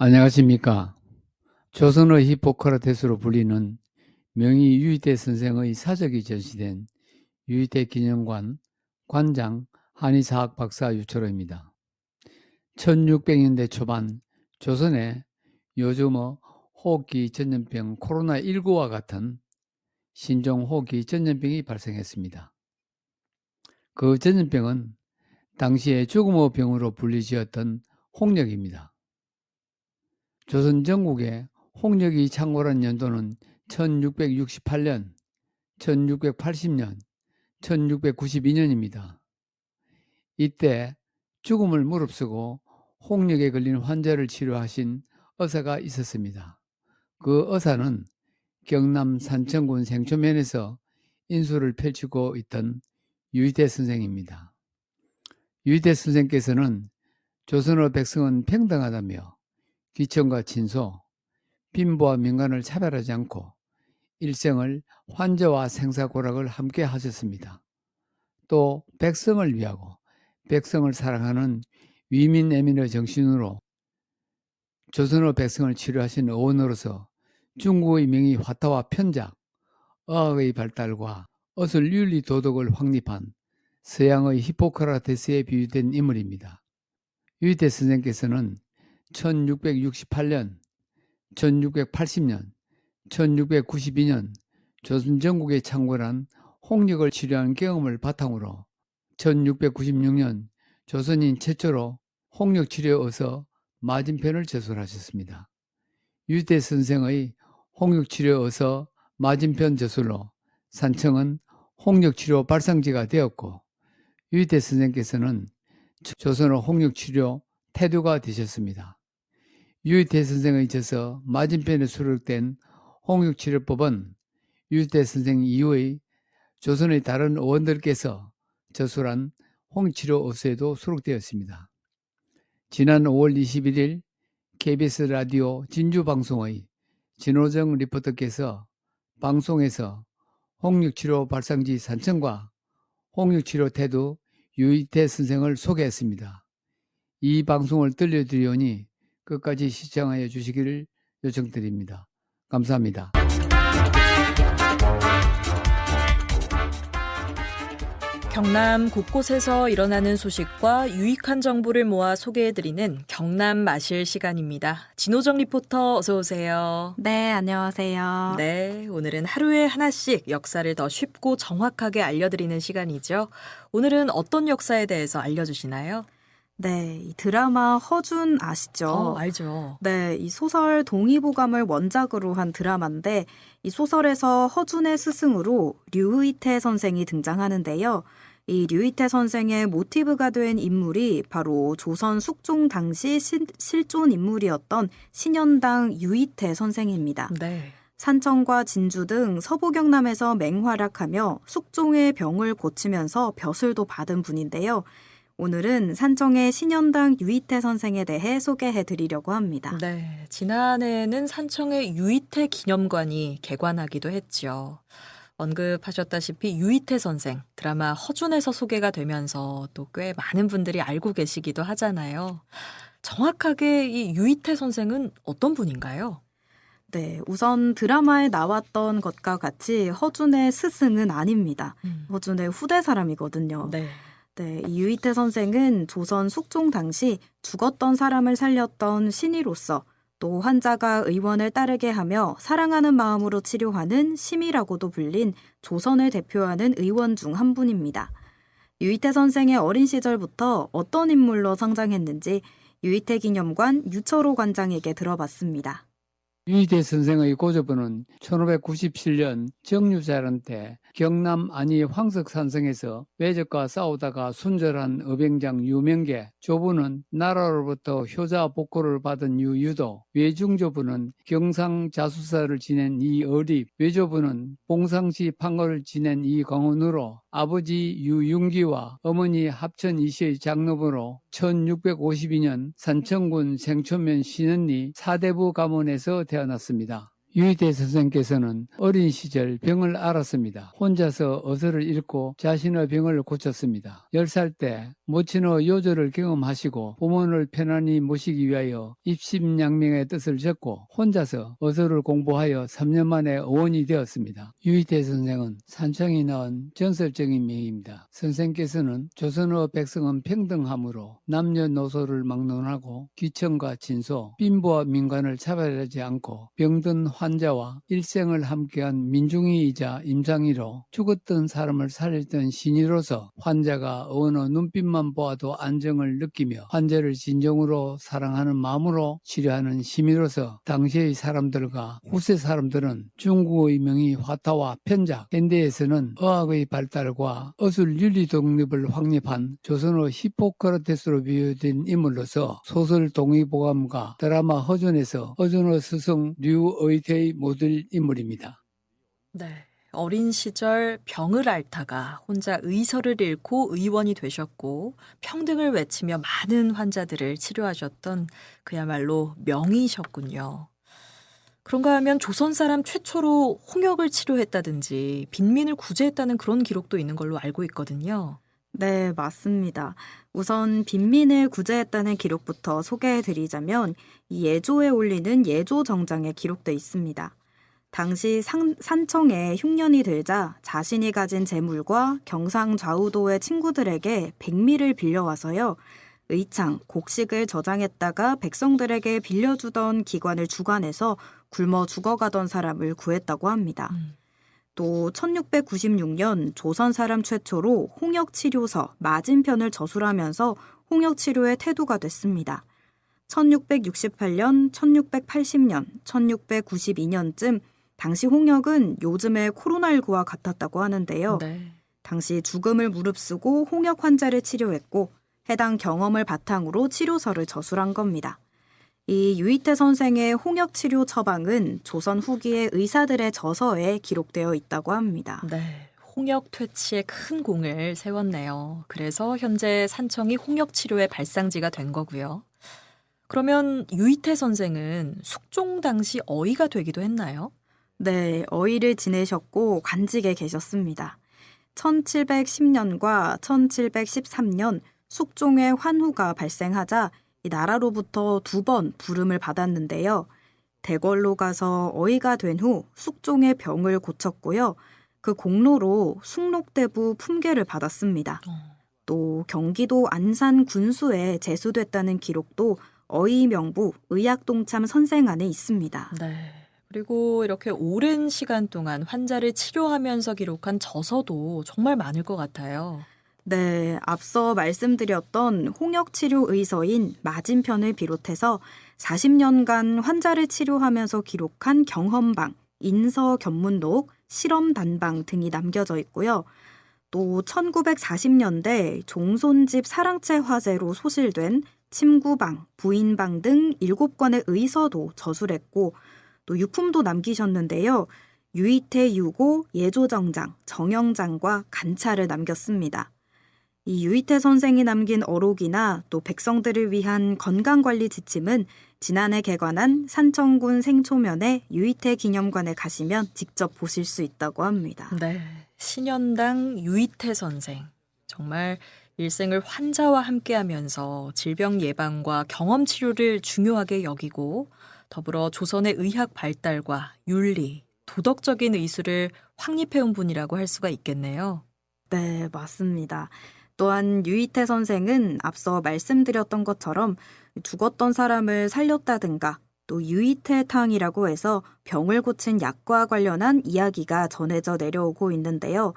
안녕하십니까. 조선의 히포크라테스로 불리는 명의 유희태 선생의 사적이 전시된 유희태 기념관 관장 한의사학 박사 유철호입니다. 1600년대 초반 조선에 요즘의 호흡기 전염병 코로나19와 같은 신종 호흡기 전염병이 발생했습니다. 그 전염병은 당시에 죽음의 병으로 불리지었던 홍역입니다. 조선 전국에 홍역이 창궐한 연도는 1668년, 1680년, 1692년입니다. 이때 죽음을 무릅쓰고 홍역에 걸린 환자를 치료하신 의사가 있었습니다. 그 의사는 경남 산청군 생초면에서 인수를 펼치고 있던 유희태 선생입니다. 유희태 선생께서는 조선의 백성은 평등하다며 귀천과 친소, 빈부와 민간을 차별하지 않고 일생을 환자와 생사고락을 함께 하셨습니다. 또 백성을 위하고 백성을 사랑하는 위민애민의 정신으로 조선의 백성을 치료하신 어원으로서 중국의 명의 화타와 편작, 의학의 발달과 어술 윤리 도덕을 확립한 서양의 히포크라테스에 비유된 인물입니다. 유희태 선생께서는 1668년, 1680년, 1692년 조선 전국에 창궐한 홍역을 치료한 경험을 바탕으로 1696년 조선인 최초로 홍역 치료 의서 맞은편을 저술하셨습니다. 유희태 선생의 홍역 치료 의서 맞은편 저술로 산청은 홍역 치료 발상지가 되었고, 유희태 선생께서는 조선의 홍역 치료 태두가 되셨습니다. 유희태 선생의 저서 맞은편에 수록된 홍역치료법은 유희태 선생 이후의 조선의 다른 의원들께서 저술한 홍역치료 의서에도 수록되었습니다. 지난 5월 21일 KBS 라디오 진주방송의 진호정 리포터께서 방송에서 홍역치료 발상지 산청과 홍역치료 태두 유희태 선생을 소개했습니다. 이 방송을 들려드리오니 끝까지 시청하여 주시기를 요청드립니다. 감사합니다. 경남 곳곳에서 일어나는 소식과 유익한 정보를 모아 소개해드리는 경남 마실 시간입니다. 진호정 리포터 어서 오세요. 네, 안녕하세요. 네, 오늘은 하루에 하나씩 역사를 더 쉽고 정확하게 알려드리는 시간이죠. 오늘은 어떤 역사에 대해서 알려주시나요? 네, 이 드라마 허준 아시죠? 알죠. 네, 이 소설 동의보감을 원작으로 한 드라마인데 이 소설에서 허준의 스승으로 류의태 선생이 등장하는데요. 이 류의태 선생의 모티브가 된 인물이 바로 조선 숙종 당시 실존 인물이었던 신현당 유의태 선생입니다. 네. 산청과 진주 등 서부 경남에서 맹활약하며 숙종의 병을 고치면서 벼슬도 받은 분인데요. 오늘은 산청의 신현당 유희태 선생에 대해 소개해 드리려고 합니다. 네, 지난해에는 산청의 유희태 기념관이 개관하기도 했죠. 언급하셨다시피 유희태 선생, 드라마 허준에서 소개가 되면서 또 꽤 많은 분들이 알고 계시기도 하잖아요. 정확하게 이 유희태 선생은 어떤 분인가요? 네, 우선 드라마에 나왔던 것과 같이 허준의 스승은 아닙니다. 허준의 후대 사람이거든요. 네. 네, 이 유희태 선생은 조선 숙종 당시 죽었던 사람을 살렸던 신의로서 또 환자가 의원을 따르게 하며 사랑하는 마음으로 치료하는 심이라고도 불린 조선을 대표하는 의원 중 한 분입니다. 유희태 선생의 어린 시절부터 어떤 인물로 성장했는지 유희태 기념관 유철호 관장에게 들어봤습니다. 유희태 선생의 고조부는 1597년 정유자란 때 경남 안희 황석산성에서 외적과 싸우다가 순절한 의병장 유명계, 조부는 나라로부터 효자 복고를 받은 유유도, 외중조부는 경상자수사를 지낸 이어립, 외조부는 봉상시 판거를 지낸 이광훈으로 아버지 유융기와 어머니 합천 이시의 장로부로 1652년 산청군 생초면 신언리 사대부 가문에서 태어났습니다. 유희태 선생께서는 어린 시절 병을 앓았습니다. 혼자서 어서를 잃고 자신의 병을 고쳤습니다. 10살 때 모친의 요절을 경험하시고 부모를 편안히 모시기 위하여 입심양명의 뜻을 적고 혼자서 어서를 공부하여 3년 만에 의원이 되었습니다. 유희태 선생은 산청이 낳은 전설적인 명입니다. 선생께서는 조선의 백성은 평등함으로 남녀노소를 막론하고 귀천과 진소, 빈부와 민관을 차별하지 않고 병든 환자와 일생을 함께한 민중이이자 임상이로 죽었던 사람을 살렸던 신이로서 환자가 어느 눈빛만 보아도 안정을 느끼며 환자를 진정으로 사랑하는 마음으로 치료하는 심의로서 당시의 사람들과 후세 사람들은 중국의 명의 화타와 편작, 현대에서는 의학의 발달과 어술 윤리 독립을 확립한 조선의 히포크라테스로 비유된 인물로서 소설 동의보감과 드라마 허준에서 허준의 스승 류의태의 모델 인물입니다. 네. 어린 시절 병을 앓다가 혼자 의서를 잃고 의원이 되셨고 평등을 외치며 많은 환자들을 치료하셨던 그야말로 명의셨군요. 그런가 하면 조선 사람 최초로 홍역을 치료했다든지 빈민을 구제했다는 그런 기록도 있는 걸로 알고 있거든요. 네, 맞습니다. 우선 빈민을 구제했다는 기록부터 소개해드리자면 이 예조에 올리는 예조정장에 기록돼 있습니다. 당시 산청에 흉년이 들자 자신이 가진 재물과 경상좌우도의 친구들에게 백미를 빌려와서요. 의창, 곡식을 저장했다가 백성들에게 빌려주던 기관을 주관해서 굶어 죽어가던 사람을 구했다고 합니다. 또 1696년 조선 사람 최초로 홍역치료서 맞은편을 저술하면서 홍역치료의 태도가 됐습니다. 1668년, 1680년, 1692년쯤 당시 홍역은 요즘의 코로나19와 같았다고 하는데요. 네. 당시 죽음을 무릅쓰고 홍역 환자를 치료했고 해당 경험을 바탕으로 치료서를 저술한 겁니다. 이 유희태 선생의 홍역 치료 처방은 조선 후기의 의사들의 저서에 기록되어 있다고 합니다. 네. 홍역 퇴치에 큰 공을 세웠네요. 그래서 현재 산청이 홍역 치료의 발상지가 된 거고요. 그러면 유희태 선생은 숙종 당시 어이가 되기도 했나요? 네, 어이를 지내셨고 관직에 계셨습니다. 1710년과 1713년 숙종의 환후가 발생하자 이 나라로부터 2번 부름을 받았는데요. 대궐로 가서 어이가 된 후 숙종의 병을 고쳤고요. 그 공로로 숙록대부 품계를 받았습니다. 또 경기도 안산 군수에 제수됐다는 기록도 어이 명부 의학동참 선생안에 있습니다. 네. 그리고 이렇게 오랜 시간 동안 환자를 치료하면서 기록한 저서도 정말 많을 것 같아요. 네, 앞서 말씀드렸던 홍역치료 의서인 맞은편을 비롯해서 40년간 환자를 치료하면서 기록한 경험방, 인서견문록, 실험단방 등이 남겨져 있고요. 또 1940년대 종손집 사랑채 화재로 소실된 침구방, 부인방 등 7권의 의서도 저술했고 또 유품도 남기셨는데요. 유희태 유고, 예조정장, 정영장과 간차를 남겼습니다. 이 유희태 선생이 남긴 어록이나 또 백성들을 위한 건강관리 지침은 지난해 개관한 산청군 생초면의 유희태 기념관에 가시면 직접 보실 수 있다고 합니다. 네. 신현당 유희태 선생. 정말 일생을 환자와 함께하면서 질병 예방과 경험 치료를 중요하게 여기고 더불어 조선의 의학 발달과 윤리, 도덕적인 의술을 확립해온 분이라고 할 수가 있겠네요. 네, 맞습니다. 또한 유희태 선생은 앞서 말씀드렸던 것처럼 죽었던 사람을 살렸다든가 또 유희태탕이라고 해서 병을 고친 약과 관련한 이야기가 전해져 내려오고 있는데요.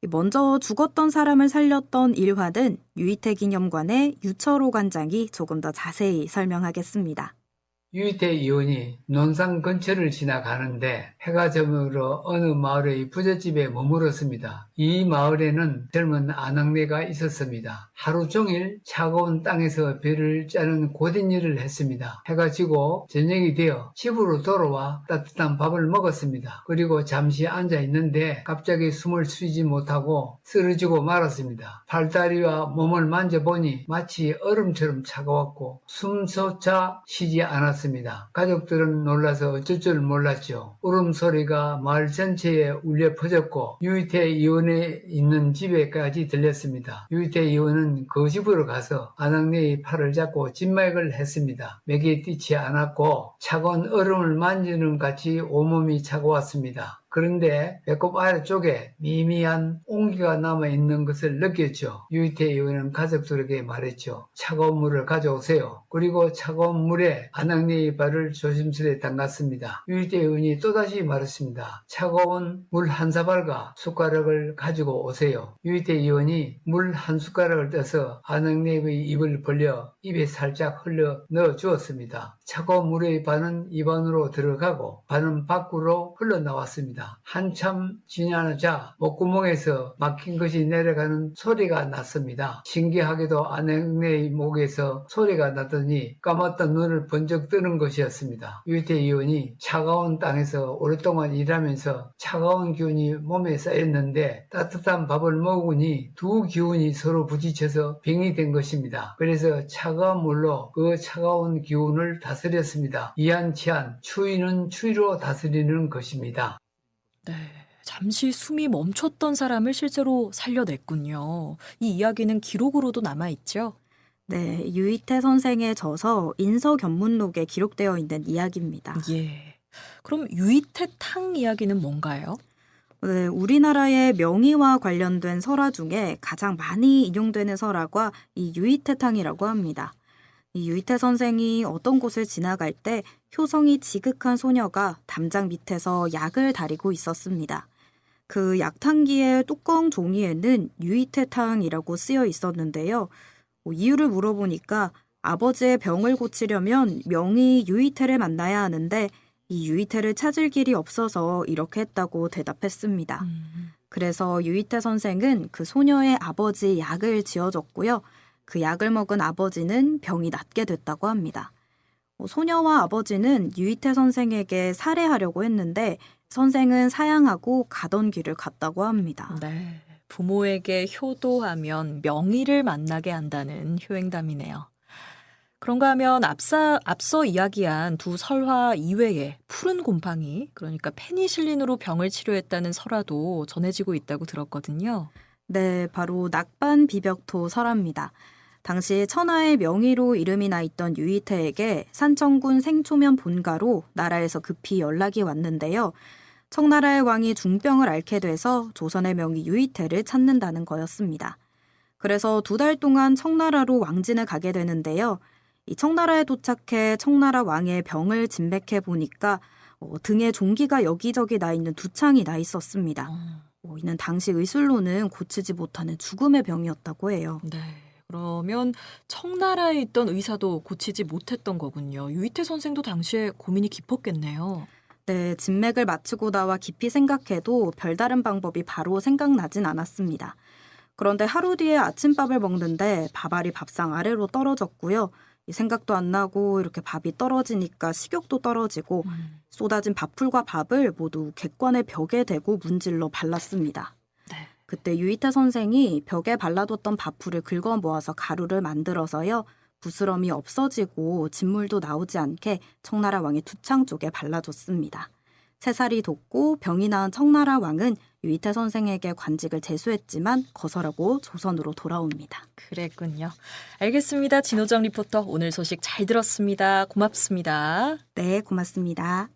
먼저 죽었던 사람을 살렸던 일화는 유희태 기념관의 유철호 관장이 조금 더 자세히 설명하겠습니다. 유희태 의원이 논산 근처를 지나가는데 해가 저물어 어느 마을의 부잣집에 머물었습니다. 이 마을에는 젊은 아낙네가 있었습니다. 하루 종일 차가운 땅에서 배를 짜는 고된 일을 했습니다. 해가 지고 저녁이 되어 집으로 돌아와 따뜻한 밥을 먹었습니다. 그리고 잠시 앉아 있는데 갑자기 숨을 쉬지 못하고 쓰러지고 말았습니다. 팔다리와 몸을 만져보니 마치 얼음처럼 차가웠고 숨조차 쉬지 않았습니다. 났습니다. 가족들은 놀라서 어쩔 줄 몰랐죠. 울음소리가 마을 전체에 울려 퍼졌고 유이태 의원에 있는 집에까지 들렸습니다. 유이태 의원은 그 집으로 가서 아낙네의 팔을 잡고 진맥을 했습니다. 맥이 뛰지 않았고 차가운 얼음을 만지는 같이 온몸이 차가웠습니다. 그런데 배꼽 아래쪽에 미미한 온기가 남아있는 것을 느꼈죠. 유이태 의원은 가족들에게 말했죠. 차가운 물을 가져오세요. 그리고 차가운 물에 아낙네의 발을 조심스레 담갔습니다. 유이태 의원이 또다시 말했습니다. 차가운 물 한 사발과 숟가락을 가지고 오세요. 유이태 의원이 물 한 숟가락을 떠서 아낙네의 입을 벌려 입에 살짝 흘러 넣어 주었습니다. 차가운 물의 반은 입 안으로 들어가고 반은 밖으로 흘러나왔습니다. 한참 지나자 목구멍에서 막힌 것이 내려가는 소리가 났습니다. 신기하게도 아낙네의 목에서 소리가 나더니 감았던 눈을 번쩍 뜨는 것이었습니다. 유이태 의원이 차가운 땅에서 오랫동안 일하면서 차가운 기운이 몸에 쌓였는데 따뜻한 밥을 먹으니 두 기운이 서로 부딪혀서 병이 된 것입니다. 그래서 차가운 물로 그 차가운 기운을 다스렸습니다. 이한치한 추위는 추위로 다스리는 것입니다. 네, 잠시 숨이 멈췄던 사람을 실제로 살려냈군요. 이 이야기는 기록으로도 남아있죠? 네, 유이태 선생의 저서 인서견문록에 기록되어 있는 이야기입니다. 예. 그럼 유이태탕 이야기는 뭔가요? 네, 우리나라의 명의와 관련된 설화 중에 가장 많이 인용되는 설화가 이 유이태탕이라고 합니다. 이 유이태 선생이 어떤 곳을 지나갈 때 효성이 지극한 소녀가 담장 밑에서 약을 다리고 있었습니다. 그 약탕기의 뚜껑 종이에는 유이태탕이라고 쓰여 있었는데요. 이유를 물어보니까 아버지의 병을 고치려면 명의 유이태를 만나야 하는데 이 유이태를 찾을 길이 없어서 이렇게 했다고 대답했습니다. 그래서 유이태 선생은 그 소녀의 아버지 약을 지어줬고요. 그 약을 먹은 아버지는 병이 낫게 됐다고 합니다. 소녀와 아버지는 유이태 선생에게 살해하려고 했는데 선생은 사양하고 가던 길을 갔다고 합니다. 네. 부모에게 효도하면 명의를 만나게 한다는 효행담이네요. 그런가 하면 앞서 이야기한 두 설화 이외에 푸른 곰팡이, 그러니까 페니실린으로 병을 치료했다는 설화도 전해지고 있다고 들었거든요. 네, 바로 낙반 비벽토 설화입니다. 당시 천하의 명의로 이름이 나 있던 유이태에게 산청군 생초면 본가로 나라에서 급히 연락이 왔는데요. 청나라의 왕이 중병을 앓게 돼서 조선의 명의 유이태를 찾는다는 거였습니다. 그래서 2달 동안 청나라로 왕진을 가게 되는데요. 이 청나라에 도착해 청나라 왕의 병을 진맥해 보니까 등에 종기가 여기저기 나 있는 두창이 나 있었습니다. 이는 당시 의술로는 고치지 못하는 죽음의 병이었다고 해요. 네. 그러면 청나라에 있던 의사도 고치지 못했던 거군요. 유이태 선생도 당시에 고민이 깊었겠네요. 네, 진맥을 마치고 나와 깊이 생각해도 별다른 방법이 바로 생각나진 않았습니다. 그런데 하루 뒤에 아침밥을 먹는데 밥알이 밥상 아래로 떨어졌고요. 이 생각도 안 나고 이렇게 밥이 떨어지니까 식욕도 떨어지고 쏟아진 밥풀과 밥을 모두 객관의 벽에 대고 문질러 발랐습니다. 네. 그때 유이태 선생이 벽에 발라뒀던 밥풀을 긁어 모아서 가루를 만들어서요. 부스럼이 없어지고 진물도 나오지 않게 청나라 왕의 두창 쪽에 발라줬습니다. 3살이 돋고 병이 나은 청나라 왕은 유이태 선생에게 관직을 제수했지만 거절하고 조선으로 돌아옵니다. 그랬군요. 알겠습니다. 진호정 리포터 오늘 소식 잘 들었습니다. 고맙습니다. 네, 고맙습니다.